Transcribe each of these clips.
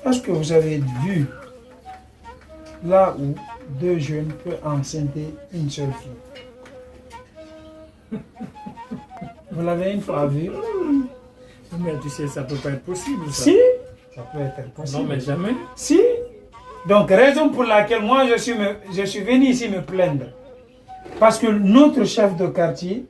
Est-ce que vous avez vu là où deux jeunes peuvent enceinter une seule fille? Vous l'avez une fois vu? Mais tu sais, ça peut pas être possible. Ça. Si, ça peut être possible. Non, mais jamais. Si. Donc, raison pour laquelle moi je suis venu ici me plaindre. Parce que notre chef de quartier,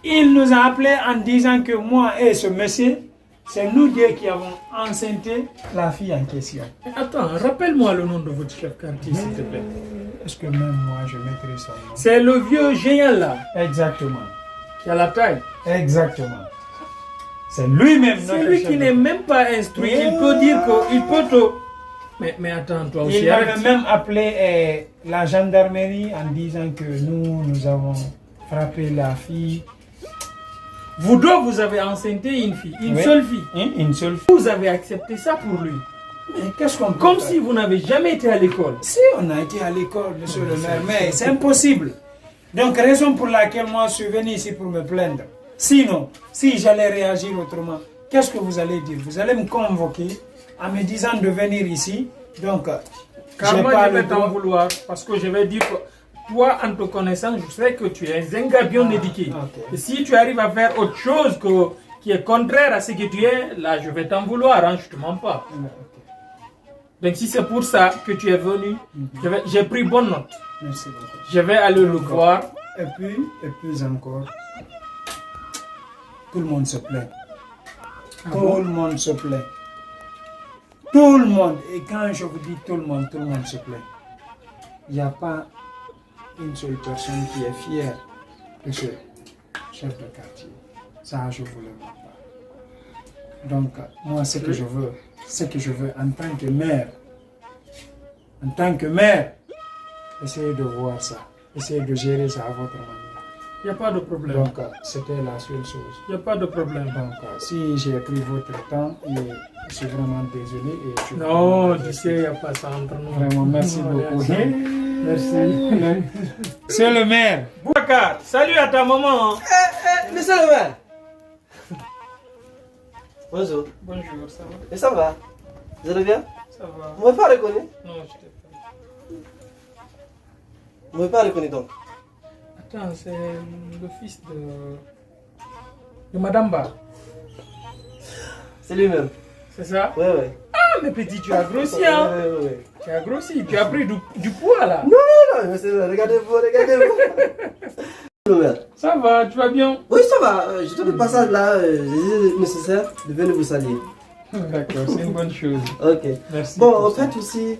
il nous a appelés en disant que moi et ce monsieur, c'est nous deux qui avons enceinté la fille en question. Attends, rappelle-moi le nom de votre chef quartier, s'il te plaît. Est-ce que même moi je maîtrise son nom? C'est le vieux géant là, Exactement. qui a la taille. Exactement. C'est lui-même C'est notre lui chef qui de n'est même pas instruit. Il peut dire qu'il peut te... Mais attends, toi aussi, Il arrête. m'avait même appelé la gendarmerie en disant que nous avons frappé la fille. Vous deux, vous avez enceinté une fille, une Oui. seule fille. Une seule fille. Vous avez accepté ça pour lui. Mais qu'est-ce qu'on peut Comme faire? si vous n'avez jamais été à l'école. Si on a été à l'école, monsieur le maire, mais c'est impossible. Donc, raison pour laquelle moi je suis venu ici pour me plaindre. Sinon, si j'allais réagir autrement, qu'est-ce que vous allez dire? Vous allez me convoquer en me disant de venir ici. Donc, Car j'ai moi, pas je vais le t'en droit. vouloir. Parce que je vais dire que toi, en te connaissant, je sais que tu es un gars bien éduqué. ok. Et si tu arrives à faire autre chose qui est contraire à ce que tu es, là, je vais t'en vouloir. Hein, je te mens pas. Donc, si c'est pour ça que tu es venu, j'ai pris bonne note. Merci beaucoup. Je vais aller le voir. Et puis encore, tout le monde se plaint. Tout le monde se plaint. Tout le monde. Et quand je vous dis tout le monde se plaint. Il n'y a pas une seule personne qui est fière de ce chef de quartier. Ça, je vous le mens pas. Donc, moi, ce que je veux en tant que maire, essayez de voir ça. Essayez de gérer ça à votre manière. Il n'y a pas de problème. Donc, c'était la seule chose. Il n'y a pas de problème. Donc, si j'ai pris votre temps, je suis vraiment désolé. Et Non, tu sais, il n'y a pas ça entre nous. Vraiment, merci Non, beaucoup. Merci. C'est le maire. Boubacar, salut à ta maman. Monsieur le maire. Bonjour. Bonjour, ça va? Et ça va? Vous allez bien? Ça va. Vous ne m'avez pas reconnu? Non, je t'ai pas. Vous ne m'avez pas reconnu donc? Attends, c'est le fils de Madame Ba. C'est lui-même. C'est ça? Oui, oui. Ah, mais petit, tu as grossi, hein? Oui. Tu as grossi, tu as pris du poids là. Non, monsieur le maire, regardez-vous. Le maire. Ça va, tu vas bien? Oui, ça va. J'étais de passage là. J'ai dit nécessaire de venir vous saluer. D'accord, c'est une bonne chose. Ok. Merci. Bon, pour en ça. fait aussi,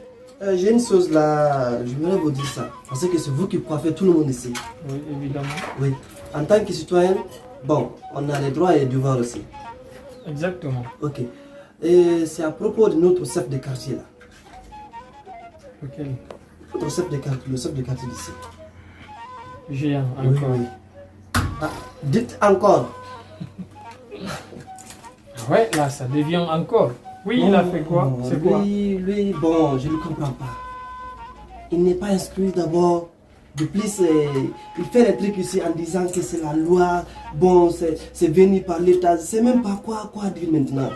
j'ai une chose là. Je voulais vous dire ça. Parce que c'est vous qui coiffez tout le monde ici. Oui, évidemment. Oui. En tant que citoyen, bon, on a les droits et les devoirs aussi. Exactement. Ok. Et c'est à propos de notre chef de quartier là. Ok. Notre chef de quartier, le chef de quartier d'ici. Géant, Oui, encore. oui. Ah, dites encore. Ouais, là, ça devient encore. Oui, il a fait quoi? C'est quoi? Lui, bon, je ne comprends pas. Il n'est pas instruit d'abord. De plus, il fait des trucs ici en disant que c'est la loi. Bon, c'est venu par l'État. Je ne sais même pas quoi dire maintenant.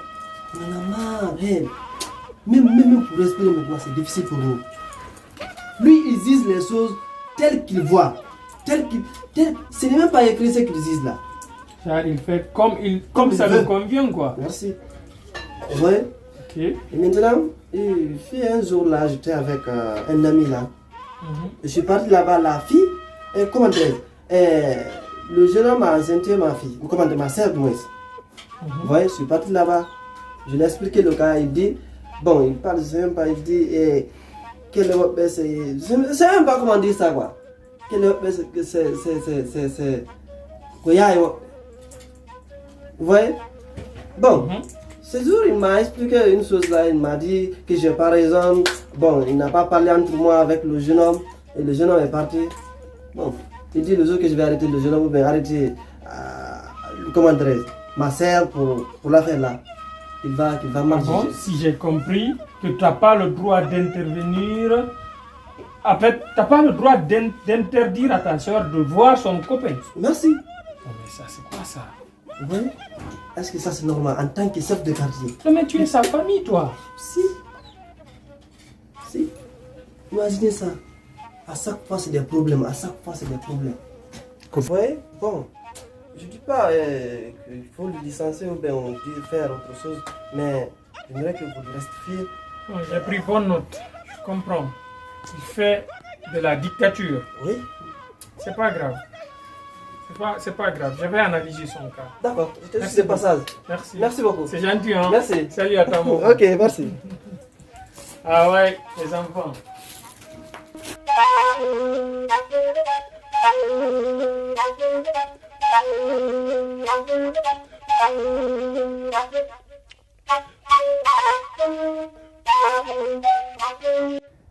On en a marre. Hey. Même pour respirer maintenant, c'est difficile pour nous. Lui, il dit les choses telles qu'il voit. Ce n'est même pas écrit ce qu'ils disent là. Il fait comme ça il lui veut. convient, quoi. Merci. Ouais. Ok. Et maintenant, il fait un jour là, j'étais avec un ami là. Je suis parti là-bas, la fille, et comment dire, le jeune homme a enceinté ma fille, comment dire, ma soeur du moins. Vous voyez, je suis parti là-bas, je lui ai expliqué le cas, il dit, bon, il parle, je sais même pas, il dit, quel je sais même pas comment dire ça quoi. C'est vous voyez? Bon, ce jour il m'a expliqué une chose là, il m'a dit que j'ai pas raison. Bon, il n'a pas parlé entre moi avec le jeune homme et le jeune homme est parti. Bon, il dit le jour que je vais arrêter le jeune homme, ou bien arrêter comment dire, ma soeur pour l'affaire là. Il va marcher. Bon, si j'ai compris que tu n'as pas le droit d'intervenir En fait, tu n'as pas le droit d'interdire à ta soeur de voir son copain. Merci. Oh, mais ça, c'est quoi ça? Vous voyez? Est-ce que ça c'est normal en tant que chef de quartier? Non, mais tu es sa famille, toi. Si. Si. Imaginez ça. À chaque fois c'est des problèmes, à chaque fois c'est des problèmes. Vous voyez? Bon, je dis pas qu'il faut le licencier ou bien on dit faire autre chose, mais j'aimerais que vous le rectifiez. Oh, j'ai pris bonne note. Je comprends. Il fait de la dictature. Oui? C'est pas grave. C'est pas grave. Je vais analyser son cas. D'accord, je te Merci suis de passage. Merci. Merci beaucoup. C'est gentil, hein? Merci. Salut à ta maman. Ok, merci. Ah ouais, les enfants.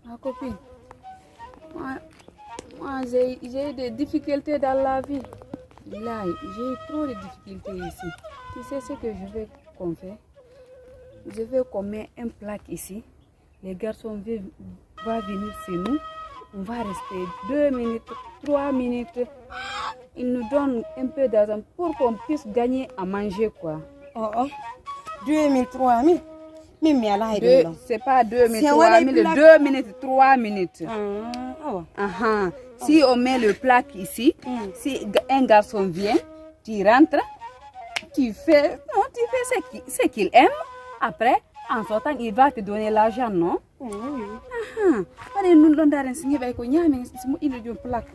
Ma copine, moi j'ai eu des difficultés dans la vie. Là, j'ai eu trop de difficultés ici. Tu sais ce que je veux qu'on fait? Je veux qu'on mette un plaque ici. Les garçons vont venir chez nous. On va rester 2 minutes, 3 minutes. Ils nous donnent un peu d'argent pour qu'on puisse gagner à manger, quoi. Oh, 2 000, 3 000. C'est pas 2 minutes, Si 3 on minutes, a 2 minutes, 3 minutes. Ah, Si on met le plaque ici, si un garçon vient, tu rentres, tu fais ce qu'il aime. Après, en sortant, il va te donner l'argent, non? Allez, nous l'on a enseigné avec nous, mais il y a un plaque.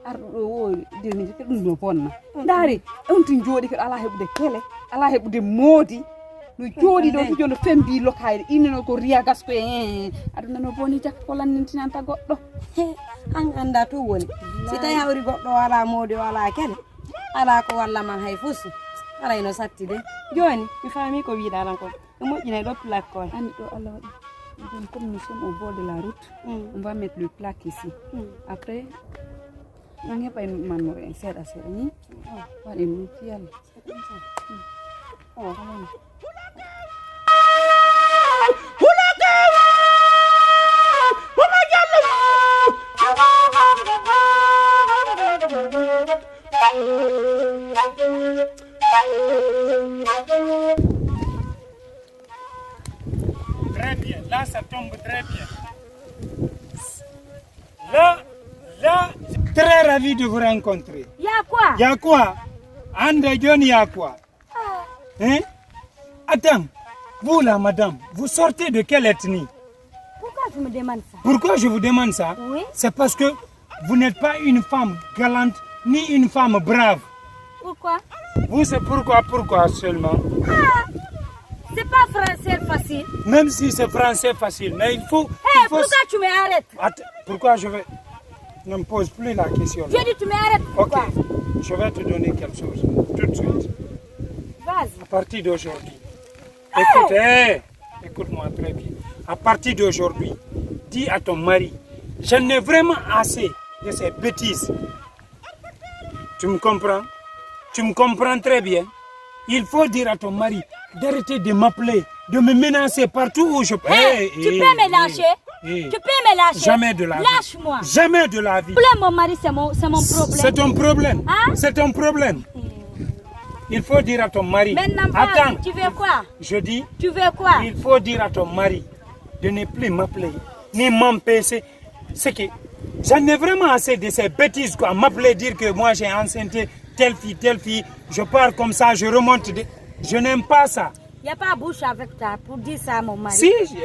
Arɗo 2 minutes ɗum ɗo bonna ndaari on tin jooɗi ko ala heɓude kele ala heɓude moodi no jooɗi ɗo fijo no fembi lokayde inneno ko riya gasko aduna no boni jakka ko lannintinanta goɗɗo an anda to woni si tawi hawri goɗɗo wala moodi wala kele ala ko walla man hay fusu aray no satti de joni mi faami ko wiiɗaɗan ko ɗo moƴƴinay ɗo plaque andi ɗo Allah waɗi donc comme nous sommes au bord de la route on va mettre le plaque ici après on n'est pas une maman, c'est à c'est ni. On est nous qui allons. Très bien, là ça tombe très bien. Là, très ravi de vous rencontrer. Y'a quoi? Y'a quoi? André John, y'a quoi? Hein? Attends, vous là, madame, vous sortez de quelle ethnie? Pourquoi tu me demandes ça? Pourquoi je vous demande ça? Oui. C'est parce que vous n'êtes pas une femme galante, ni une femme brave. Pourquoi? Vous, c'est pourquoi seulement? C'est pas français facile. Même si c'est français facile, mais il faut... Hé, pourquoi tu m'arrêtes? Attends, pourquoi je vais... Ne me pose plus la question. Je dis tu m'arrêtes. Ok, Pourquoi? je vais te donner quelque chose, tout de suite. Vas-y. À partir d'aujourd'hui, écoute, écoute-moi très bien. À partir d'aujourd'hui, dis à ton mari, j'en ai vraiment assez de ces bêtises. Tu me comprends? Tu me comprends très bien. Il faut dire à ton mari d'arrêter de m'appeler, de me menacer partout où je peux. Tu peux me lâcher? Tu peux me lâcher? Jamais de la vie. Lâche-moi. Jamais de la vie. Mon mari, c'est mon problème. C'est ton problème. Hein? C'est ton problème. Il faut dire à ton mari. Maintenant, Attends, tu veux quoi? je dis, Tu veux quoi? il faut dire à ton mari de ne plus m'appeler, ni m'empêcher. C'est que j'en ai vraiment assez de ces bêtises, quoi. M'appeler, dire que moi j'ai enceinté telle fille, je pars comme ça, je remonte. Je n'aime pas ça. Il n'y a pas bouche avec toi pour dire ça à mon mari.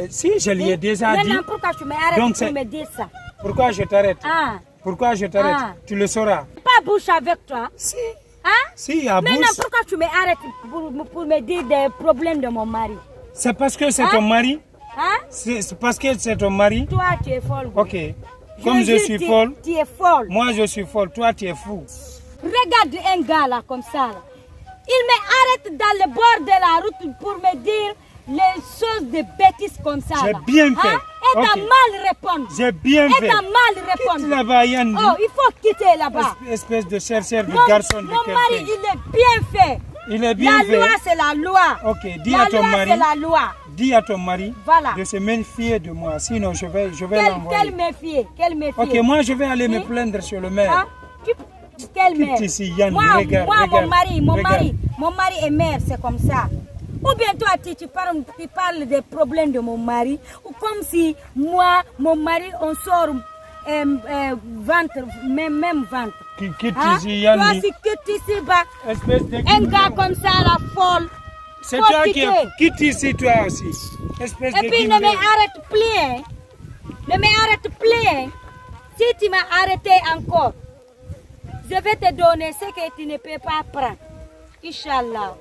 Si, je lui ai déjà dit. Maintenant, pourquoi tu m'arrêtes Donc, pour me dire ça? Pourquoi je t'arrête? Ah. Pourquoi je t'arrête? Ah. Tu le sauras. Pas bouche avec toi. Si. Hein? Si, à Maintenant, bouche. pourquoi tu m'arrêtes pour me dire des problèmes de mon mari? C'est parce que c'est ton mari? Hein? C'est parce que c'est ton mari? Toi, tu es folle. Ok. Comme je suis folle, Tu es folle. moi je suis folle, toi tu es fou. Regarde un gars là, comme ça. Là. Il m'arrête dans le bord de la route pour me dire les choses de bêtises comme ça. J'ai là. bien fait. Hein? Et t'as Ok. mal répondu. J'ai bien Et fait. t'as mal répondu. Quitte là-bas, Yann. Oh, il faut quitter là-bas. Espèce de chercheur de Mon garçon de mari, quelqu'un. il est bien fait. Il est bien La fait. loi, c'est la loi. Ok, dis la à ton loi, mari. c'est la loi. dis à ton mari Voilà. de se méfier de moi, sinon je vais Quel l'envoyer. méfier, quel méfier. Ok, moi je vais aller me Oui. plaindre sur le maire. Hein? Quel maire? ici, Yann, moi, regarde, moi regarde, mon mari est maire, c'est comme ça. Ou bien toi, tu parles des problèmes de mon mari, ou comme si moi, mon mari, on sort ventre, même ventre. Quitte Hein? ici, Yann. Toi, si quitte ici, bah, Espèce de un gars comme ça, la folle. C'est faut toi qui quitter. quitte ici, toi aussi. Espèce Et de puis ne guignol. m'arrête plus, hein. Ne m'arrête plus, hein. Si tu m'as arrêté encore, je vais te donner ce que tu ne peux pas prendre. Inch'Allah.